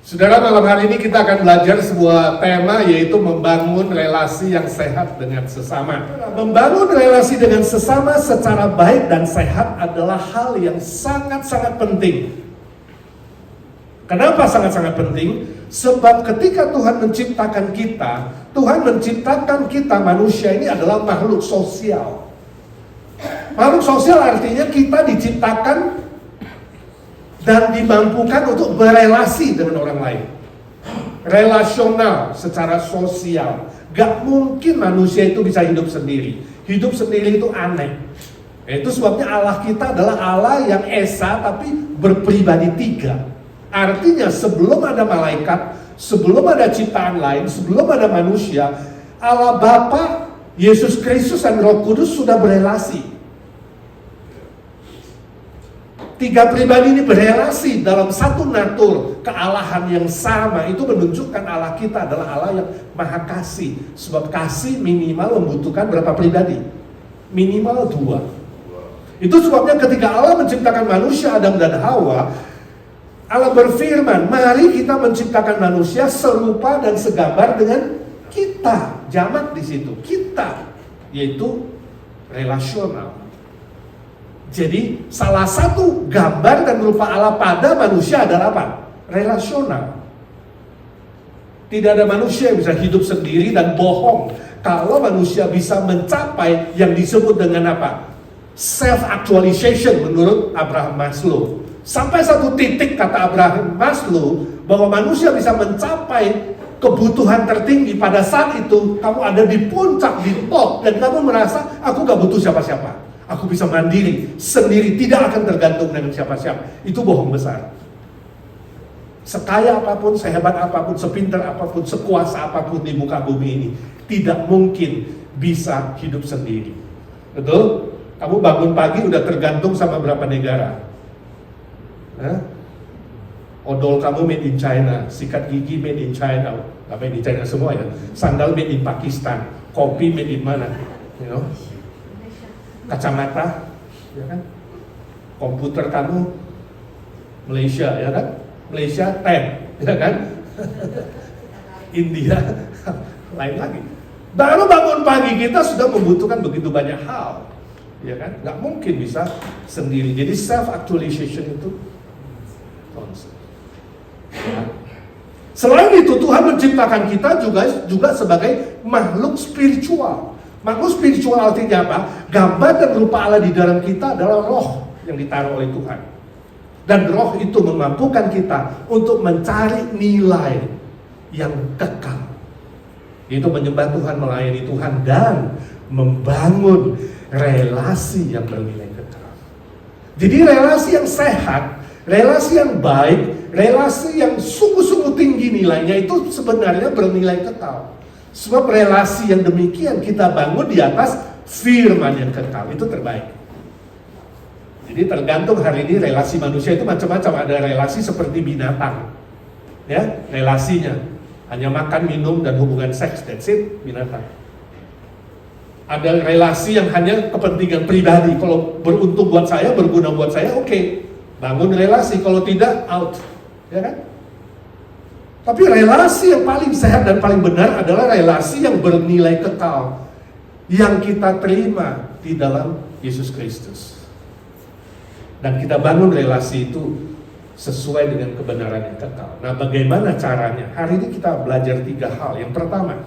Saudara, malam hari ini kita akan belajar sebuah tema, yaitu membangun relasi yang sehat dengan sesama. Membangun relasi dengan sesama secara baik dan sehat adalah hal yang sangat-sangat penting. Kenapa sangat-sangat penting? Sebab ketika Tuhan menciptakan kita, Tuhan menciptakan kita manusia ini adalah makhluk sosial. Makhluk sosial artinya kita diciptakan dan dimampukan untuk berelasi dengan orang lain. Relasional secara sosial. Gak mungkin manusia itu bisa hidup sendiri. Hidup sendiri itu aneh. Itu sebabnya Allah kita adalah Allah yang esa tapi berpribadi tiga. Artinya sebelum ada malaikat, sebelum ada ciptaan lain, sebelum ada manusia, Allah Bapa, Yesus Kristus dan Roh Kudus sudah berelasi. Tiga pribadi ini berelasi dalam satu natur kealahan yang sama. Itu menunjukkan Allah kita adalah Allah yang maha kasih. Sebab kasih minimal membutuhkan berapa pribadi? Minimal 2. Itu sebabnya ketika Allah menciptakan manusia Adam dan Hawa, Allah berfirman, mari kita menciptakan manusia serupa dan segambar dengan kita. Jamak di situ, kita, yaitu relasional. Jadi salah satu gambar dan rupa Allah pada manusia adalah apa? Relasional. Tidak ada manusia yang bisa hidup sendiri dan bohong kalau manusia bisa mencapai yang disebut dengan apa? Self-actualization menurut Abraham Maslow. Sampai satu titik kata Abraham Maslow bahwa manusia bisa mencapai kebutuhan tertinggi. Pada saat itu kamu ada di puncak, di top, dan kamu merasa aku gak butuh siapa-siapa. Aku bisa mandiri, sendiri, tidak akan tergantung dengan siapa-siapa. Itu bohong besar. Sekaya apapun, sehebat apapun, sepintar apapun, sekuasa apapun di muka bumi ini, tidak mungkin bisa hidup sendiri. Betul? Kamu bangun pagi udah tergantung sama berapa negara. Odol kamu made in China, sikat gigi made in China, gak made in China semua ya. Sandal made in Pakistan, kopi made in mana? You know? Kacamata, ya kan? Komputer kamu Malaysia, ya kan? Malaysia 10, ya kan? India lain lagi. Baru bangun pagi kita sudah membutuhkan begitu banyak hal, ya kan? Nggak mungkin bisa sendiri. Jadi self actualization itu konsep. Ya. Selain itu Tuhan menciptakan kita juga sebagai makhluk spiritual. Makhluk spiritual artinya apa? Gambar dan rupa Allah di dalam kita adalah roh yang ditaruh oleh Tuhan. Dan roh itu memampukan kita untuk mencari nilai yang kekal. Itu menyembah Tuhan, melayani Tuhan, dan membangun relasi yang bernilai kekal. Jadi relasi yang sehat, relasi yang baik, relasi yang sungguh-sungguh tinggi nilainya itu sebenarnya bernilai kekal. Sebab relasi yang demikian kita bangun di atas firman yang kekal, itu terbaik. Jadi tergantung hari ini relasi manusia itu macam-macam. Ada relasi seperti binatang, ya, relasinya hanya makan, minum, dan hubungan seks, that's it, binatang. Ada relasi yang hanya kepentingan pribadi. Kalau beruntung buat saya, berguna buat saya, oke, bangun relasi. Kalau tidak, out, ya kan? Tapi relasi yang paling sehat dan paling benar adalah relasi yang bernilai kekal, yang kita terima di dalam Yesus Kristus. Dan kita bangun relasi itu sesuai dengan kebenaran yang kekal. Nah, bagaimana caranya? Hari ini kita belajar 3 hal. Yang pertama,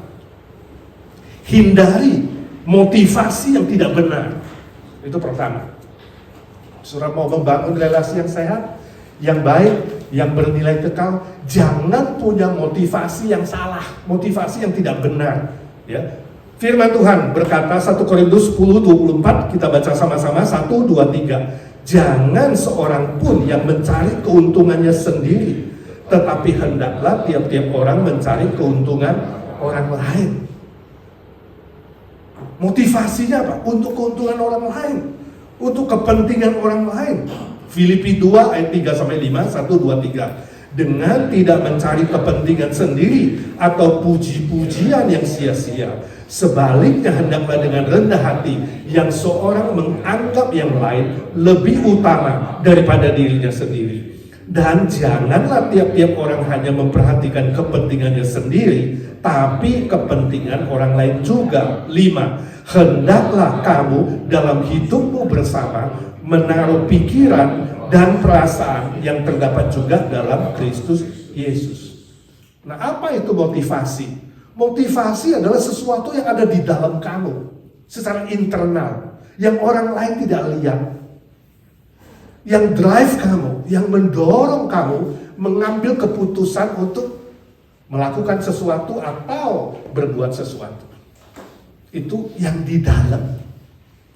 hindari motivasi yang tidak benar. Itu pertama. Saudara mau membangun relasi yang sehat, yang baik, yang bernilai kekal, jangan punya motivasi yang salah, motivasi yang tidak benar, ya. Firman Tuhan berkata 1 Korintus 10:24, kita baca sama-sama, 1, 2, 3. Jangan seorang pun yang mencari keuntungannya sendiri, tetapi hendaklah tiap-tiap orang mencari keuntungan orang lain. Motivasinya apa? Untuk keuntungan orang lain, untuk kepentingan orang lain. Filipi 2 ayat 3-5, 1, 2, 3. Dengan tidak mencari kepentingan sendiri atau puji-pujian yang sia-sia. Sebaliknya hendaklah dengan rendah hati yang seorang menganggap yang lain lebih utama daripada dirinya sendiri. Dan janganlah tiap-tiap orang hanya memperhatikan kepentingannya sendiri, tapi kepentingan orang lain juga. 5. Hendaklah kamu dalam hidupmu bersama menaruh pikiran dan perasaan yang terdapat juga dalam Kristus Yesus. Nah, apa itu motivasi? Motivasi adalah sesuatu yang ada di dalam kamu, secara internal, yang orang lain tidak lihat. Yang drive kamu, yang mendorong kamu mengambil keputusan untuk melakukan sesuatu atau berbuat sesuatu. Itu yang di dalam.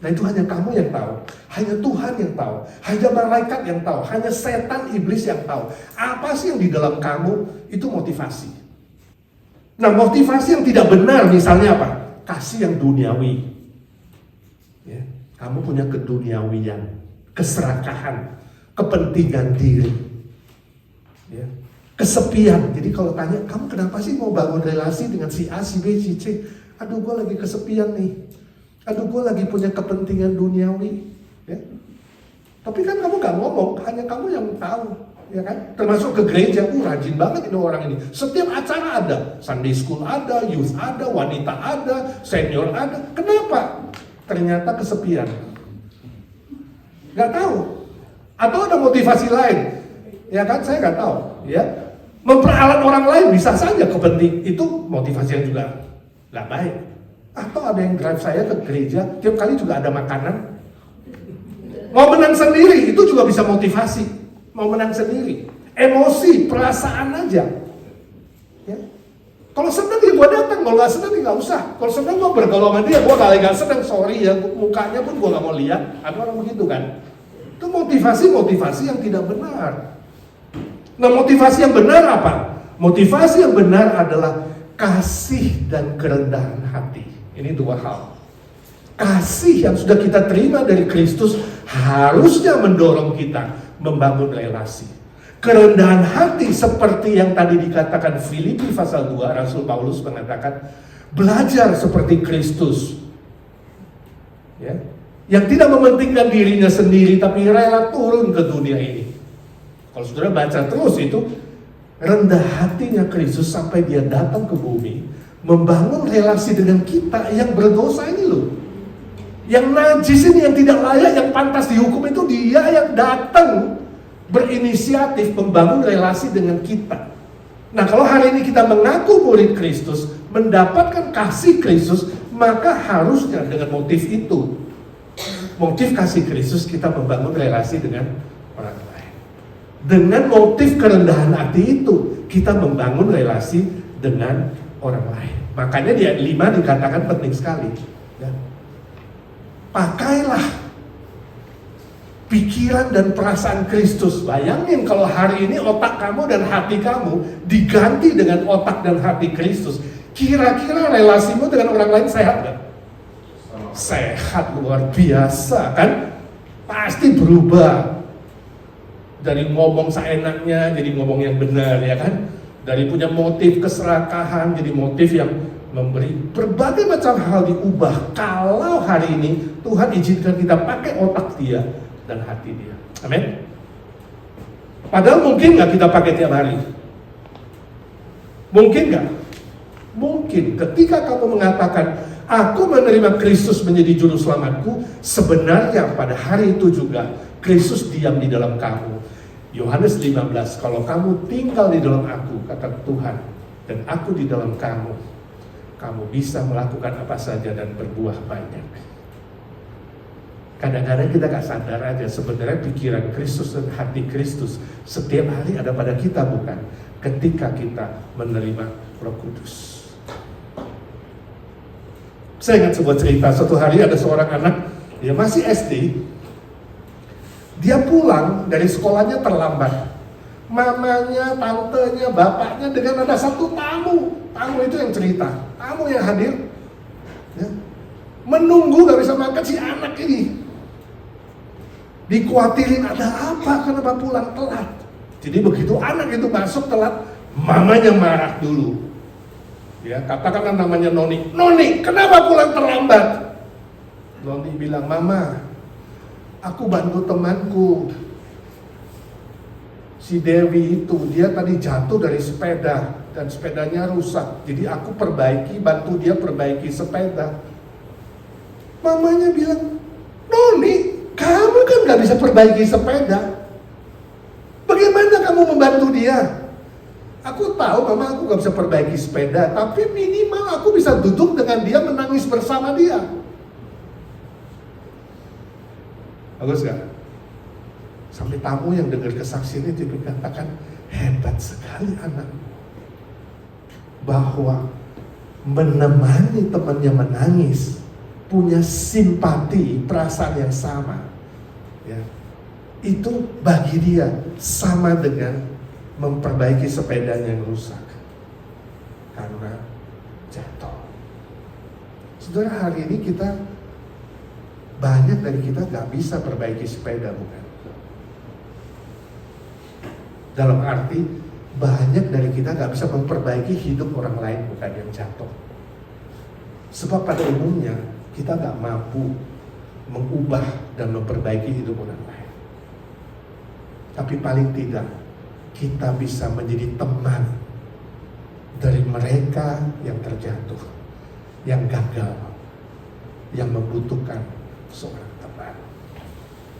Nah, itu hanya kamu yang tahu, hanya Tuhan yang tahu, hanya malaikat yang tahu, hanya setan iblis yang tahu. Apa sih yang di dalam kamu? Itu motivasi. Nah, motivasi yang tidak benar misalnya apa? Kasih yang duniawi. Ya, kamu punya keduniawian, keserakahan, kepentingan diri, ya, kesepian. Jadi kalau tanya, kamu kenapa sih mau bangun relasi dengan si A, si B, si C? Aduh, gue lagi kesepian nih. Aduh, gue lagi punya kepentingan duniawi. Ya. Tapi kan kamu gak ngomong, hanya kamu yang tahu, ya kan? Termasuk ke gereja, rajin banget ini orang ini. Setiap acara ada, Sunday school ada, youth ada, wanita ada, senior ada. Kenapa? Ternyata kesepian. Gak tahu. Atau ada motivasi lain. Ya kan, saya gak tahu. Ya, memperalat orang lain bisa saja kepenting. Itu motivasi yang juga gak baik. Atau ada yang drive saya ke gereja, tiap kali juga ada makanan. Mau menang sendiri, itu juga bisa motivasi. Mau menang sendiri. Emosi, perasaan aja. Ya. Kalau senang ya gue datang, kalau gak senang ya gak usah. Kalau senang gue bergaul sama dia, gue gak senang, sorry ya, mukanya pun gue gak mau lihat. Ada orang begitu kan. Itu motivasi yang tidak benar. Nah, motivasi yang benar apa? Motivasi yang benar adalah kasih dan kerendahan hati. Ini dua hal. Kasih yang sudah kita terima dari Kristus harusnya mendorong kita membangun relasi. Kerendahan hati seperti yang tadi dikatakan Filipi pasal 2, Rasul Paulus mengatakan, belajar seperti Kristus. Ya. Yang tidak mementingkan dirinya sendiri, tapi rela turun ke dunia ini. Kalau saudara baca terus itu, rendah hatinya Kristus sampai dia datang ke bumi, membangun relasi dengan kita yang berdosa ini loh. Yang najis ini, yang tidak layak, yang pantas dihukum itu dia yang datang berinisiatif membangun relasi dengan kita. Nah, kalau hari ini kita mengaku murid Kristus, mendapatkan kasih Kristus, maka harusnya dengan motif itu, motif kasih Kristus, kita membangun relasi dengan orang lain. Dengan motif kerendahan hati itu, kita membangun relasi dengan orang lain. Makanya di ayat 5 dikatakan penting sekali. Ya. Pakailah pikiran dan perasaan Kristus. Bayangin kalau hari ini otak kamu dan hati kamu diganti dengan otak dan hati Kristus. Kira-kira relasimu dengan orang lain sehat gak? Sehat, luar biasa kan? Pasti berubah. Dari ngomong seenaknya jadi ngomong yang benar, ya kan? Dari punya motif keserakahan jadi motif yang memberi. Berbagai macam hal diubah kalau hari ini Tuhan izinkan kita pakai otak dia dan hati dia. Amin. Padahal mungkin gak kita pakai tiap hari? Mungkin gak? Mungkin. Ketika kamu mengatakan, aku menerima Kristus menjadi juru selamatku, sebenarnya pada hari itu juga Kristus diam di dalam kamu. Yohanes 15, kalau kamu tinggal di dalam aku, kata Tuhan, dan aku di dalam kamu, kamu bisa melakukan apa saja dan berbuah banyak. Kadang-kadang kita gak sadar aja, sebenarnya pikiran Kristus dan hati Kristus setiap hari ada pada kita, bukan? Ketika kita menerima Roh Kudus. Saya ingat sebuah cerita, suatu hari ada seorang anak, dia masih SD, dia pulang dari sekolahnya terlambat. Mamanya, tantenya, bapaknya dengan ada satu tamu. Tamu itu yang cerita, tamu yang hadir, ya, menunggu gak bisa makan si anak ini. Dikhawatirin ada apa, kenapa pulang telat. Jadi begitu anak itu masuk telat, mamanya marah dulu. Ya, katakanlah namanya Noni. Noni, kenapa pulang terlambat? Noni bilang, Mama, aku bantu temanku. si Dewi itu, dia tadi jatuh dari sepeda dan sepedanya rusak. Jadi aku bantu dia perbaiki sepeda. Mamanya bilang, Noni, kamu kan gak bisa perbaiki sepeda. Bagaimana kamu membantu dia? Aku tahu mama aku gak bisa perbaiki sepeda, tapi minimal aku bisa duduk dengan dia, menangis bersama dia. Bagus gak? Sampai tamu yang dengar kesaksian itu dikatakan, hebat sekali anak. Bahwa menemani temannya menangis, punya simpati, perasaan yang sama, ya, itu bagi dia sama dengan memperbaiki sepedanya yang rusak karena jatuh. Saudara, hari ini banyak dari kita gak bisa perbaiki sepeda, bukan? Dalam arti banyak dari kita gak bisa memperbaiki hidup orang lain, bukan, yang jatuh. Sebab pada umumnya kita gak mampu mengubah dan memperbaiki hidup orang lain. Tapi paling tidak kita bisa menjadi teman dari mereka yang terjatuh, yang gagal, yang membutuhkan seorang teman.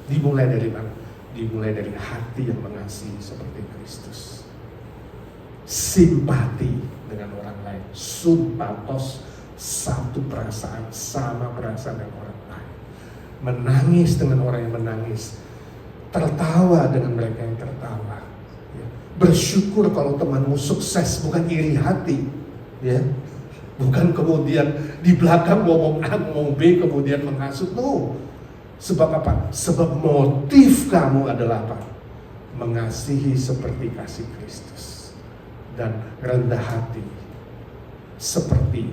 Dimulai dari mana? Dimulai dari hati yang mengasihi seperti Kristus. Simpati dengan orang lain, sympatos, satu perasaan, sama perasaan dengan orang lain. Menangis dengan orang yang menangis, tertawa dengan mereka yang tertawa. Ya. Bersyukur kalau temanmu sukses, bukan iri hati, ya. Bukan kemudian di belakang ngomong A, ngomong B, kemudian menghasut. No. Sebab apa? Sebab motif kamu adalah apa? Mengasihi seperti kasih Kristus dan rendah hati seperti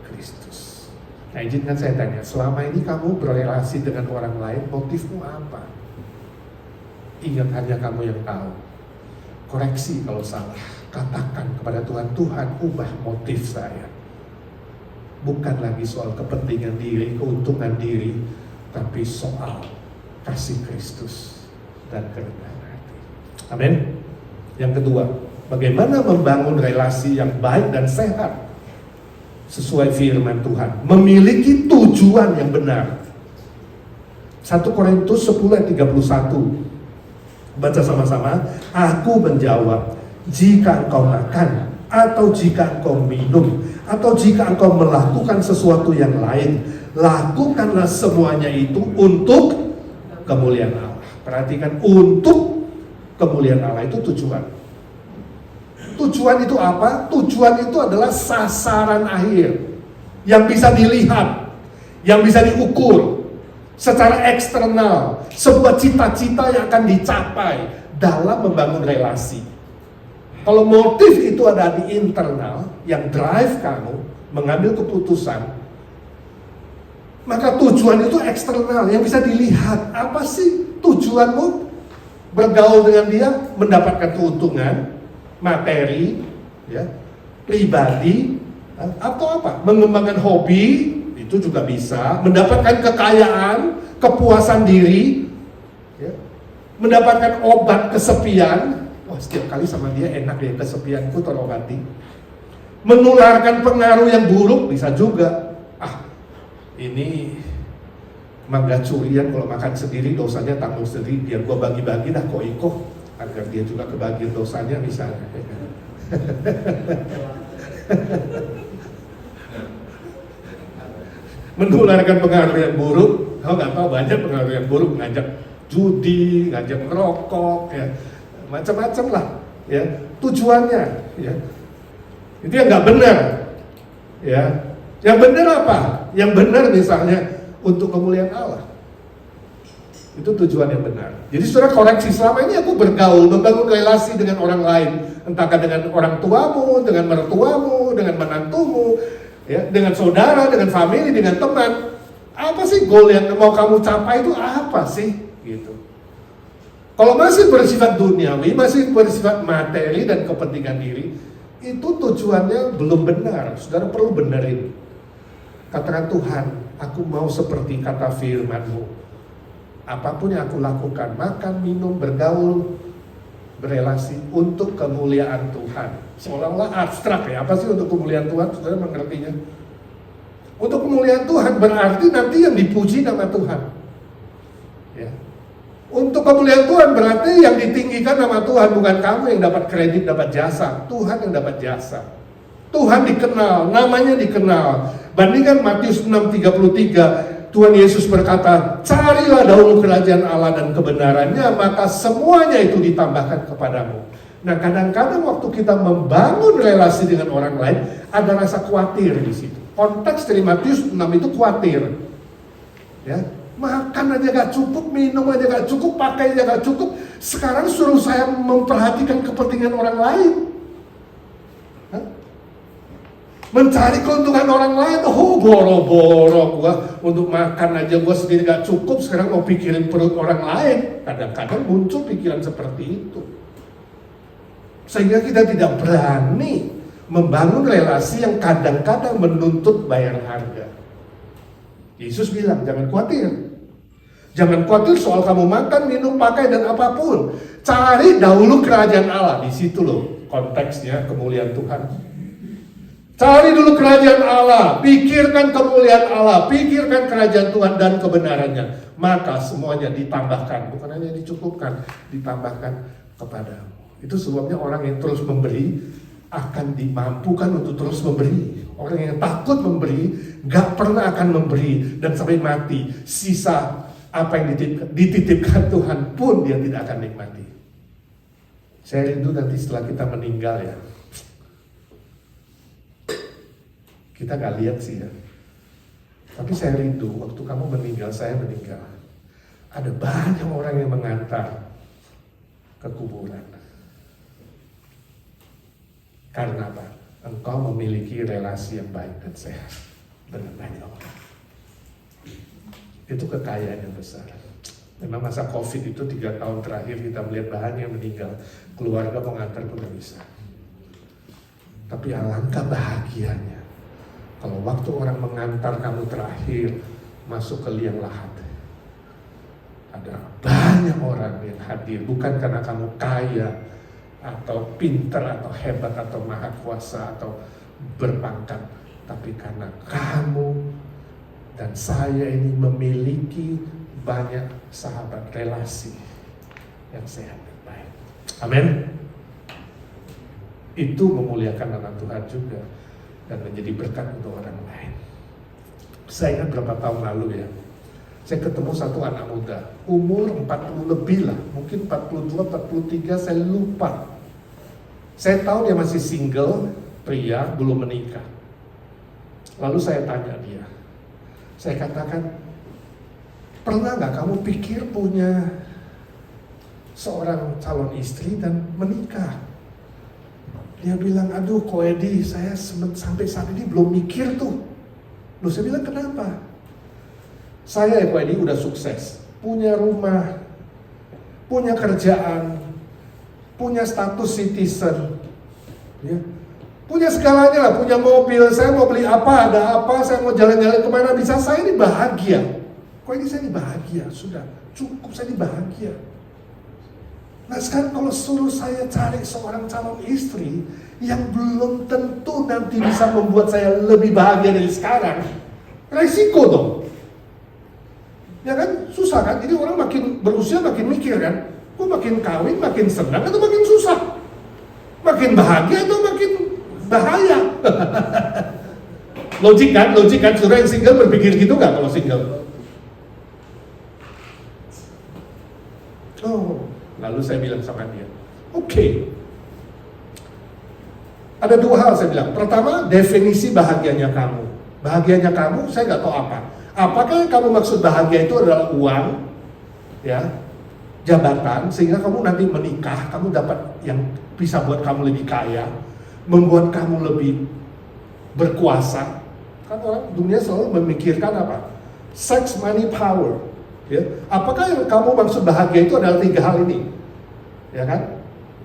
Kristus. Nah, izinkan saya tanya, selama ini kamu berrelasi dengan orang lain, motifmu apa? Ingat, hanya kamu yang tahu. Koreksi kalau salah, katakan kepada Tuhan, Tuhan ubah motif saya. Bukan lagi soal kepentingan diri, keuntungan diri, tapi soal kasih Kristus dan kerendahan hati. Amin. Yang kedua, bagaimana membangun relasi yang baik dan sehat sesuai firman Tuhan, memiliki tujuan yang benar. 1 Korintus 10 ayat 31. Baca sama-sama. Aku menjawab, jika engkau makan, atau jika engkau minum, atau jika engkau melakukan sesuatu yang lain, lakukanlah semuanya itu untuk kemuliaan Allah. Perhatikan, untuk kemuliaan Allah itu tujuan. Tujuan itu apa? Tujuan itu adalah sasaran akhir yang bisa dilihat, yang bisa diukur secara eksternal, sebuah cita-cita yang akan dicapai dalam membangun relasi. Kalau motif itu ada di internal, yang drive kamu mengambil keputusan, maka tujuan itu eksternal, yang bisa dilihat. Apa sih tujuanmu? Bergaul dengan dia, mendapatkan keuntungan, materi, ya, pribadi, atau apa? Mengembangkan hobi, itu juga bisa. Mendapatkan kekayaan, kepuasan diri, ya, mendapatkan obat kesepian. Wah, setiap kali sama dia enak ya, kesepianku terobati. Menularkan pengaruh yang buruk bisa juga. Ini mangga curian, kalau makan sendiri dosanya tanggung sendiri, biar gua bagi-bagi dah kok iko, agar dia juga kebagian dosanya misalnya. Menularkan pengaruh yang buruk, kau nggak tahu banyak pengaruh yang buruk, ngajak judi, ngajak merokok, ya, macam-macam lah, ya, tujuannya, ya, itu yang nggak benar, ya. Yang benar apa? Yang benar misalnya untuk kemuliaan Allah. Itu tujuan yang benar. Jadi saudara koreksi, selama ini aku bergaul, membangun relasi dengan orang lain, entahkah dengan orang tuamu, dengan mertuamu, dengan menantumu, ya, dengan saudara, dengan family, dengan teman. Apa sih goal yang mau kamu capai itu apa sih? Gitu. Kalau masih bersifat duniawi, masih bersifat materi dan kepentingan diri, itu tujuannya belum benar. Saudara perlu benerin. Katakan, Tuhan, aku mau seperti kata firman-Mu. Apapun yang aku lakukan, makan, minum, bergaul, berelasi untuk kemuliaan Tuhan. Seolah-olah abstrak ya, apa sih untuk kemuliaan Tuhan? Saudara mengertinya? Untuk kemuliaan Tuhan berarti nanti yang dipuji nama Tuhan. Ya. Untuk kemuliaan Tuhan berarti yang ditinggikan nama Tuhan, bukan kamu yang dapat kredit, dapat jasa. Tuhan yang dapat jasa. Tuhan dikenal, namanya dikenal. Bandingkan Matius 6:33, Tuhan Yesus berkata, carilah dahulu kerajaan Allah dan kebenarannya, maka semuanya itu ditambahkan kepadamu. Nah, kadang-kadang waktu kita membangun relasi dengan orang lain, ada rasa khawatir di situ. Konteks dari Matius 6 itu khawatir. Ya, makan aja gak cukup, minum aja gak cukup, pakai aja gak cukup. Sekarang suruh saya memperhatikan kepentingan orang lain. Mencari keuntungan orang lain, boro-boro gua untuk makan aja gua sendiri gak cukup, sekarang mau pikirin perut orang lain. Kadang-kadang muncul pikiran seperti itu. Sehingga kita tidak berani membangun relasi yang kadang-kadang menuntut bayar harga. Yesus bilang, jangan khawatir. Jangan khawatir soal kamu makan, minum, pakai, dan apapun. Cari dahulu kerajaan Allah. Di situ loh konteksnya kemuliaan Tuhan. Cari dulu kerajaan Allah, pikirkan kemuliaan Allah, pikirkan kerajaan Tuhan dan kebenarannya. Maka semuanya ditambahkan, bukan hanya dicukupkan, ditambahkan kepadamu. Itu sebabnya orang yang terus memberi akan dimampukan untuk terus memberi. Orang yang takut memberi, gak pernah akan memberi, dan sampai mati, sisa apa yang dititipkan Tuhan pun dia tidak akan nikmati. Saya rindu nanti setelah kita meninggal ya. Kita gak lihat sih ya. Tapi saya rindu waktu kamu meninggal, saya meninggal. Ada banyak orang yang mengantar ke kuburan. Karena apa? Engkau memiliki relasi yang baik dan sehat dengan banyak orang. Itu kekayaan yang besar. Memang masa COVID itu 3 tahun terakhir kita melihat banyak yang meninggal. Keluarga mengantar pun tidak bisa. Tapi alangkah bahagianya kalau waktu orang mengantar kamu terakhir masuk ke liang lahat, ada banyak orang yang hadir, bukan karena kamu kaya atau pintar atau hebat atau maha kuasa atau berpangkat, tapi karena kamu dan saya ini memiliki banyak sahabat, relasi yang sehat dan baik. Amin. Itu memuliakan nama Tuhan juga dan menjadi berkat untuk orang lain. Saya ingat berapa tahun lalu ya, saya ketemu satu anak muda, umur 40 lebih lah, mungkin 42, 43, saya lupa. Saya tahu dia masih single, pria, belum menikah. Lalu saya tanya dia, saya katakan, pernah gak kamu pikir punya seorang calon istri dan menikah? Dia bilang, aduh Ko Edi, saya sampai saat ini belum mikir tuh. Loh, saya bilang, kenapa? Saya ya Ko Edi udah sukses, punya rumah, punya kerjaan, punya status citizen, ya, punya segalanya lah, punya mobil, saya mau beli apa, ada apa, saya mau jalan-jalan kemana bisa, saya ini bahagia. Ko Edi, saya ini bahagia, sudah cukup, saya ini bahagia. Nah sekarang kalau suruh saya cari seorang calon istri yang belum tentu nanti bisa membuat saya lebih bahagia dari sekarang, resiko dong. Ya kan, susah kan? Jadi orang makin berusia makin mikir kan, kok makin kawin makin senang atau makin susah? Makin bahagia atau makin bahaya? Logik kan, saudara yang single berpikir gitu gak kalau single? Oh, lalu saya bilang sama dia, oke. Ada 2 hal saya bilang. Pertama, definisi bahagianya kamu. Bahagianya kamu, saya nggak tahu apa. Apakah yang kamu maksud bahagia itu adalah uang, ya, jabatan, sehingga kamu nanti menikah, kamu dapat yang bisa buat kamu lebih kaya, membuat kamu lebih berkuasa. Kan orang dunia selalu memikirkan apa? Sex, money, power. Ya. Apakah yang kamu maksud bahagia itu adalah 3 hal ini? Ya kan?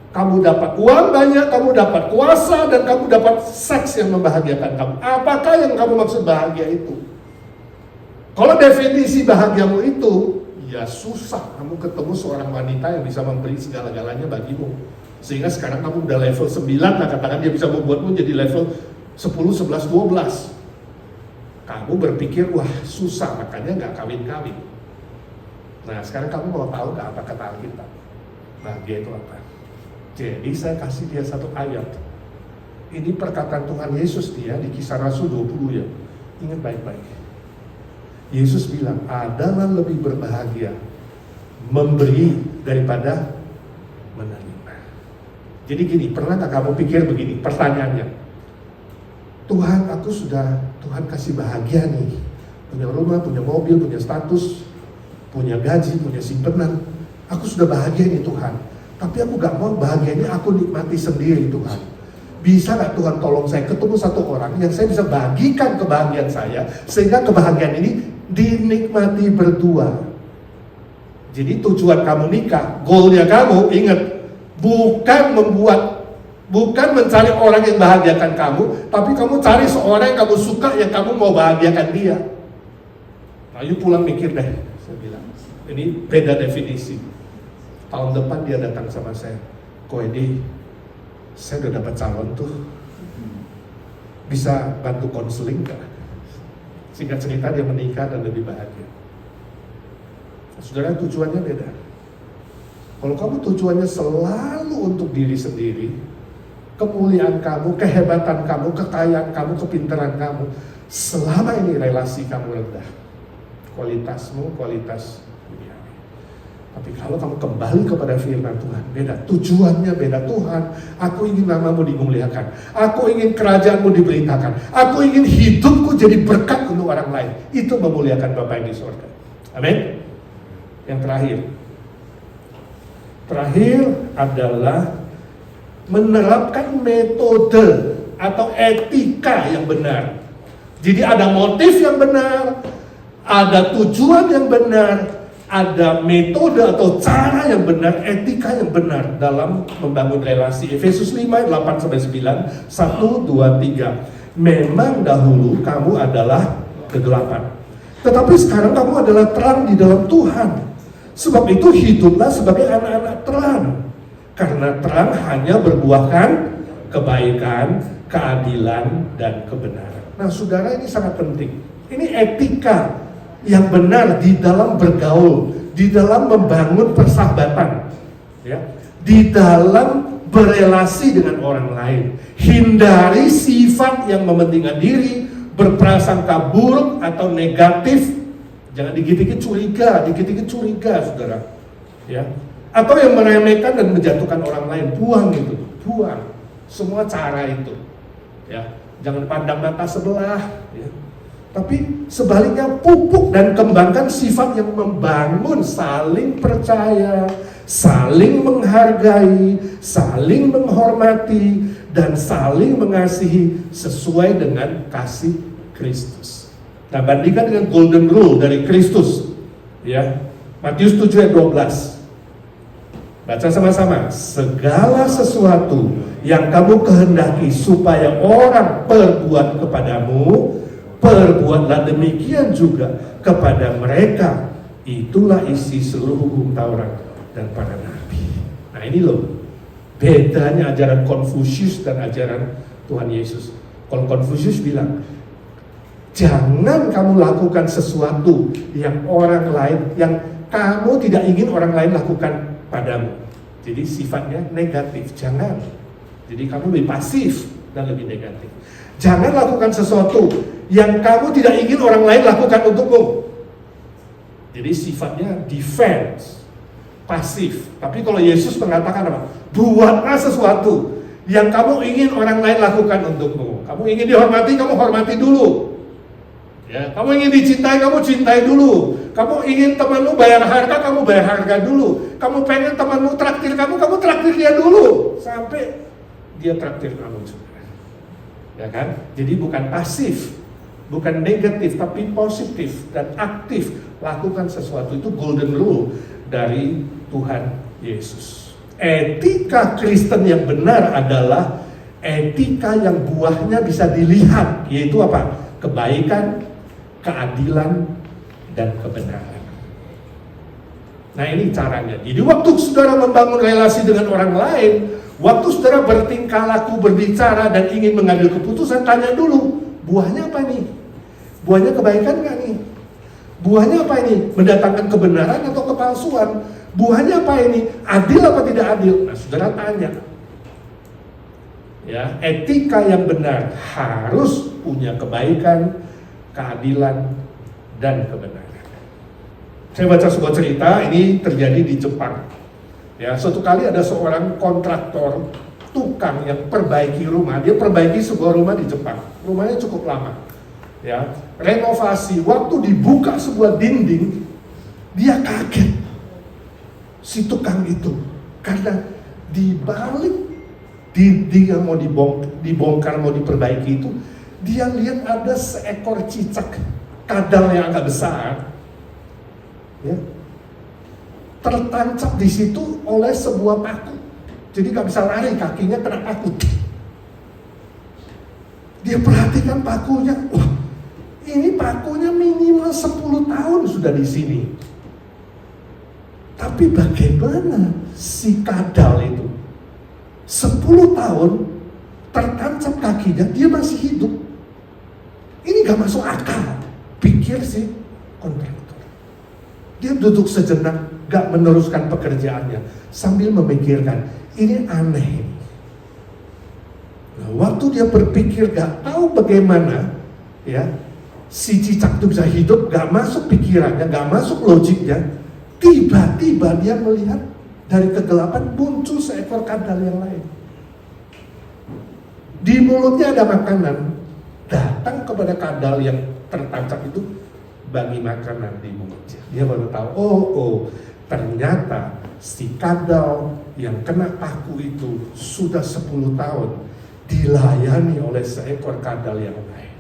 Kamu dapat uang banyak, kamu dapat kuasa, dan kamu dapat seks yang membahagiakan kamu. Apakah yang kamu maksud bahagia itu? Kalau definisi bahagiamu itu, ya susah kamu ketemu seorang wanita yang bisa memberi segala-galanya bagimu. Sehingga sekarang kamu udah level 9, nah katakan dia bisa membuatmu jadi level 10, 11, 12. Kamu berpikir, wah susah, makanya nggak kawin-kawin. Nah sekarang kamu mau tahu nggak apa kata Alkitab? Bahagia itu apa? Jadi saya kasih dia satu ayat. Ini perkataan Tuhan Yesus dia di Kisah Rasul 20 ya. Ingat baik-baik. Yesus bilang, adalah lebih berbahagia memberi daripada menerima. Jadi gini, pernah gak kamu pikir begini, pertanyaannya, Tuhan Tuhan kasih bahagia nih, punya rumah, punya mobil, punya status, punya gaji, punya simpenan, aku sudah bahagia nih Tuhan, tapi aku gak mau bahagianya aku nikmati sendiri Tuhan. Bisa gak Tuhan tolong saya ketemu satu orang yang saya bisa bagikan kebahagiaan saya, sehingga kebahagiaan ini dinikmati berdua. Jadi tujuan kamu nikah, goalnya kamu, ingat, bukan mencari orang yang bahagiakan kamu, tapi kamu cari seorang yang kamu suka, yang kamu mau bahagiakan dia. Ayo pulang mikir deh, saya bilang. Ini beda definisi. Tahun depan dia datang sama saya, Ko Edi, saya udah dapat calon tuh, bisa bantu konseling gak? Singkat cerita dia menikah dan lebih bahagia. Saudara, tujuannya beda. Kalau kamu tujuannya selalu untuk diri sendiri, kemuliaan kamu, kehebatan kamu, kekayaan kamu, kepintaran kamu, selama ini relasi kamu rendah, kualitasmu kualitas duniawi. Tapi kalau kamu kembali kepada firman Tuhan, beda, tujuannya beda. Tuhan, aku ingin namamu dimuliakan, aku ingin kerajaanmu diberitakan, aku ingin hidupku jadi berkat untuk orang lain. Itu memuliakan Bapa yang di surga. Amin. Yang terakhir adalah menerapkan metode atau etika yang benar. Jadi ada motif yang benar, ada tujuan yang benar, ada metode atau cara yang benar, etika yang benar dalam membangun relasi. Efesus 5, 8-9, 1, 2, 3. Memang dahulu kamu adalah kegelapan, tetapi sekarang kamu adalah terang di dalam Tuhan. Sebab itu hiduplah sebagai anak-anak terang, karena terang hanya berbuahkan kebaikan, keadilan, dan kebenaran. Nah saudara, ini sangat penting. Ini etika yang benar di dalam bergaul, di dalam membangun persahabatan, ya, di dalam berelasi dengan orang lain. Hindari sifat yang mementingkan diri, berprasangka buruk atau negatif. Jangan dikit-dikit curiga, saudara, ya. Atau yang meremehkan dan menjatuhkan orang lain, buang itu, buang semua cara itu, ya. Jangan pandang mata sebelah, ya. Tapi sebaliknya pupuk dan kembangkan sifat yang membangun, saling percaya, saling menghargai, saling menghormati, dan saling mengasihi sesuai dengan kasih Kristus. Nah, bandingkan dengan golden rule dari Kristus, ya. Matius 7 ayat 12. Baca sama-sama. Segala sesuatu yang kamu kehendaki supaya orang perbuat kepadamu, perbuatlah demikian juga kepada mereka. Itulah isi seluruh hukum Taurat dan para nabi. Nah, ini loh bedanya ajaran Konfusius dan ajaran Tuhan Yesus. Kalau Konfusius bilang, jangan kamu lakukan sesuatu yang orang lain, yang kamu tidak ingin orang lain lakukan padamu. Jadi sifatnya negatif, jangan. Jadi kamu lebih pasif dan lebih negatif. Jangan lakukan sesuatu yang kamu tidak ingin orang lain lakukan untukmu. Jadi sifatnya defense, pasif. Tapi kalau Yesus mengatakan apa? Buatlah sesuatu yang kamu ingin orang lain lakukan untukmu. Kamu ingin dihormati, kamu hormati dulu. Ya, kamu ingin dicintai, kamu cintai dulu. Kamu ingin temanmu bayar harga, kamu bayar harga dulu. Kamu pengen temanmu traktir kamu traktir dia dulu. Sampai dia traktir kamu juga. Ya kan? Jadi bukan pasif, bukan negatif, tapi positif dan aktif. Lakukan sesuatu, itu golden rule dari Tuhan Yesus. Etika Kristen yang benar adalah etika yang buahnya bisa dilihat, yaitu apa? Kebaikan, keadilan, dan kebenaran. Nah ini caranya. Jadi waktu saudara membangun relasi dengan orang lain, waktu saudara bertingkah laku, berbicara, dan ingin mengambil keputusan, tanya dulu, buahnya apa nih? Buahnya kebaikan nggak nih? Buahnya apa ini? Mendatangkan kebenaran atau kepalsuan? Buahnya apa ini? Adil apa tidak adil? Nah saudara tanya. Ya, etika yang benar harus punya kebaikan, keadilan, dan kebenaran. Saya baca sebuah cerita, ini terjadi di Jepang. Ya, suatu kali ada seorang kontraktor, tukang yang perbaiki rumah. Dia perbaiki sebuah rumah di Jepang. Rumahnya cukup lama. Ya, renovasi. Waktu dibuka sebuah dinding, dia kaget. Si tukang itu, karena di balik dinding yang mau dibongkar, mau diperbaiki itu, dia lihat ada seekor cicak kadal yang agak besar. Ya, tertancap di situ oleh sebuah paku, jadi gak bisa lari, kakinya kena paku. Dia perhatikan pakunya, wah ini pakunya minimal 10 tahun sudah di sini. Tapi bagaimana si kadal itu 10 tahun tertancap kakinya, dia masih hidup? Ini gak masuk akal, pikir si kontraktor. Dia duduk sejenak, gak meneruskan pekerjaannya, sambil memikirkan, ini aneh. Nah, waktu dia berpikir gak tahu bagaimana, ya, si cicak itu bisa hidup, gak masuk pikirannya, gak masuk logiknya. Tiba-tiba dia melihat dari kegelapan muncul seekor kadal yang lain. Di mulutnya ada makanan, datang kepada kadal yang tertancap itu, bagi makanan di mulutnya. Dia baru tahu, oh ternyata si kadal yang kena paku itu sudah 10 tahun dilayani oleh seekor kadal yang lain.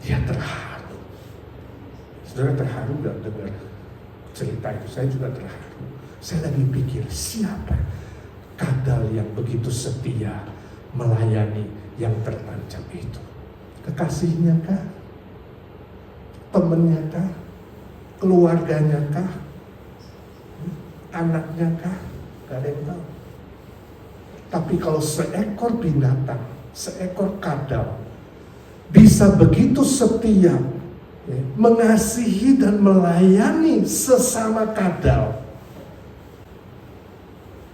Dia terharu. Saudara terharu gak dengar cerita itu? Saya juga terharu. Saya lagi pikir, siapa kadal yang begitu setia melayani yang tertancap itu? Kekasihnya kah? Temennya kah? Keluarganya kah? Anaknya kah? Gak ada yang tahu. Tapi kalau seekor binatang, seekor kadal bisa begitu setia, ya, mengasihi dan melayani sesama kadal,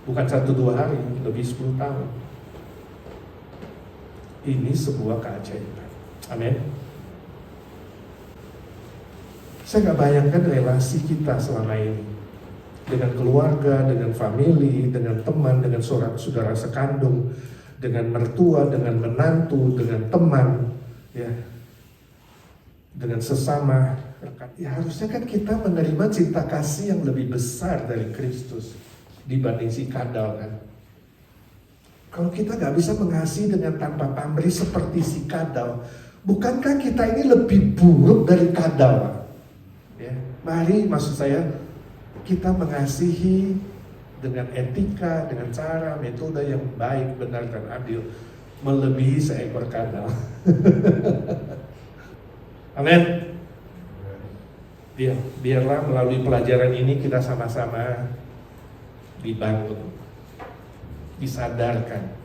bukan 1-2 hari, lebih 10 tahun. Ini sebuah keajaiban. Amin. Saya gak bayangkan relasi kita selama ini dengan keluarga, dengan family, dengan teman, dengan saudara sekandung, dengan mertua, dengan menantu, dengan teman, ya, dengan sesama rekan. Ya harusnya kan kita menerima cinta kasih yang lebih besar dari Kristus dibanding si kadal kan. Kalau kita gak bisa mengasihi dengan tanpa pamrih seperti si kadal, bukankah kita ini lebih buruk dari kadal, Pak? Ya, mari maksud saya kita mengasihi dengan etika, dengan cara, metode yang baik, benar dan adil, melebihi seekor kadal. Amin. Biarlah melalui pelajaran ini kita sama-sama dibangun, disadarkan,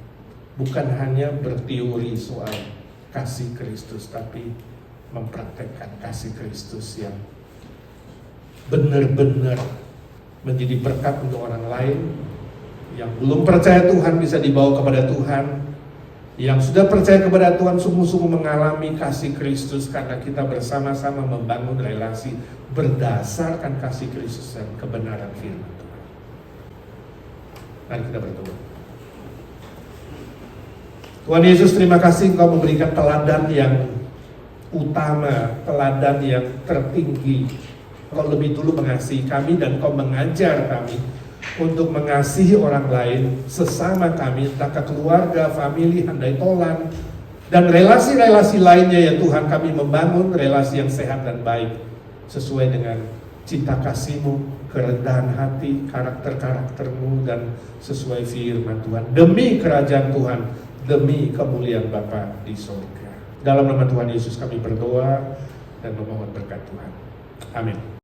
bukan hanya berteori soal kasih Kristus, tapi mempraktekkan kasih Kristus yang benar-benar menjadi berkat untuk orang lain. Yang belum percaya Tuhan bisa dibawa kepada Tuhan. Yang sudah percaya kepada Tuhan sungguh-sungguh mengalami kasih Kristus, karena kita bersama-sama membangun relasi berdasarkan kasih Kristus dan kebenaran firman Tuhan. Mari kita berdoa. Tuhan Yesus, terima kasih Engkau memberikan teladan yang utama, teladan yang tertinggi. Kau lebih dulu mengasihi kami dan Kau mengajar kami untuk mengasihi orang lain, sesama kami, entah ke keluarga, famili, handai tolan, dan relasi-relasi lainnya ya Tuhan. Kami membangun relasi yang sehat dan baik sesuai dengan cinta kasih-Mu, kerendahan hati, karakter-karakter-Mu, dan sesuai firman Tuhan, demi kerajaan Tuhan, demi kemuliaan Bapa di surga. Dalam nama Tuhan Yesus kami berdoa dan memohon berkat Tuhan. Amin.